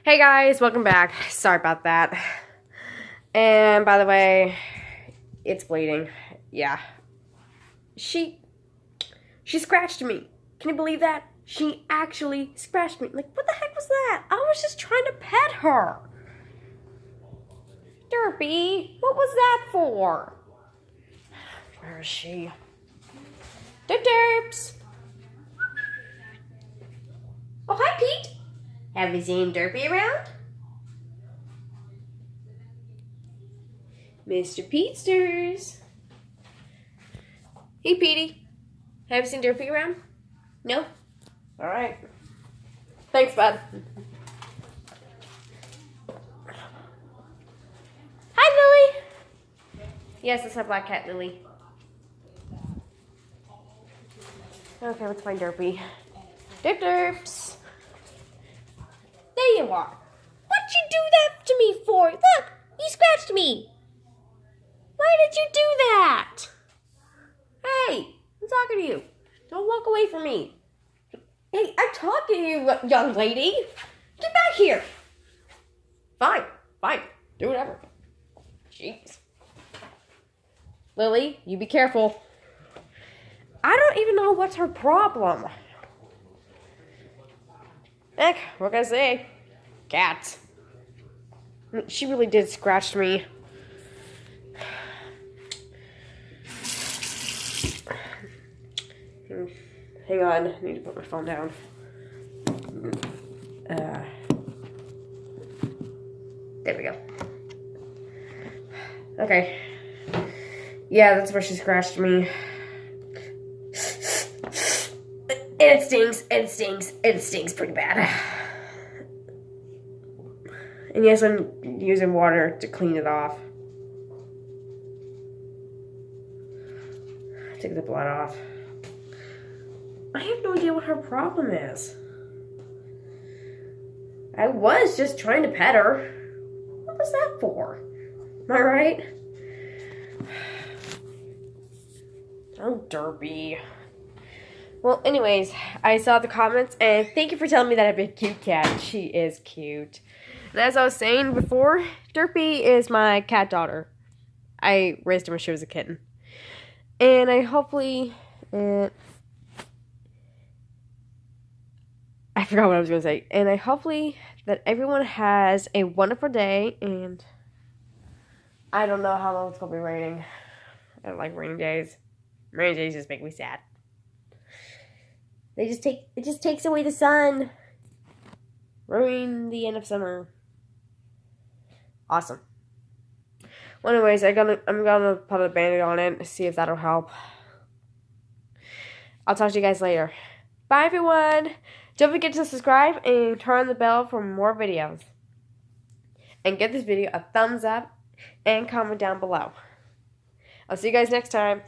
Hey guys, welcome back. Sorry about that. And by the way, it's bleeding. Yeah. She scratched me. Can you believe that? She actually scratched me. Like, what the heck was that? I was just trying to pet her. Derpy, what was that for? Where is she? The Derps. Oh, hi, Pete. Have you seen Derpy around? Mr. Petesters. Hey, Petey. Have you seen Derpy around? No? Alright. Thanks, bud. Hi, Lily. Yes, it's our black cat, Lily. Okay, let's find Derpy. Derps. There you are. What'd you do that to me for? Look, you scratched me. Why did you do that? Hey, I'm talking to you. Don't walk away from me. Hey, I'm talking to you, young lady. Get back here. Fine. Do whatever. Jeez. Lily, you be careful. I don't even know what's her problem. Heck, what can I say? Cats. She really did scratch me. Hang on, I need to put my phone down. There we go. Okay. Yeah, that's where she scratched me. And it stings pretty bad. And yes, I'm using water to clean it off. Take the blood off. I have no idea what her problem is. I was just trying to pet her. What was that for? Am I right? Oh, Derpy. Well, anyways, I saw the comments, and thank you for telling me that I have a cute cat. She is cute. And as I was saying before, Derpy is my cat daughter. I raised her when she was a kitten. And I hopefully... I forgot what I was going to say. And I hopefully that everyone has a wonderful day. And I don't know how long it's going to be raining. I don't like rainy days. Rainy days just make me sad. It just takes away the sun. Ruin the end of summer. Awesome. Well, anyways, I'm gonna put a Band-Aid on it to see if that'll help. I'll talk to you guys later. Bye, everyone. Don't forget to subscribe and turn on the bell for more videos. And give this video a thumbs up and comment down below. I'll see you guys next time.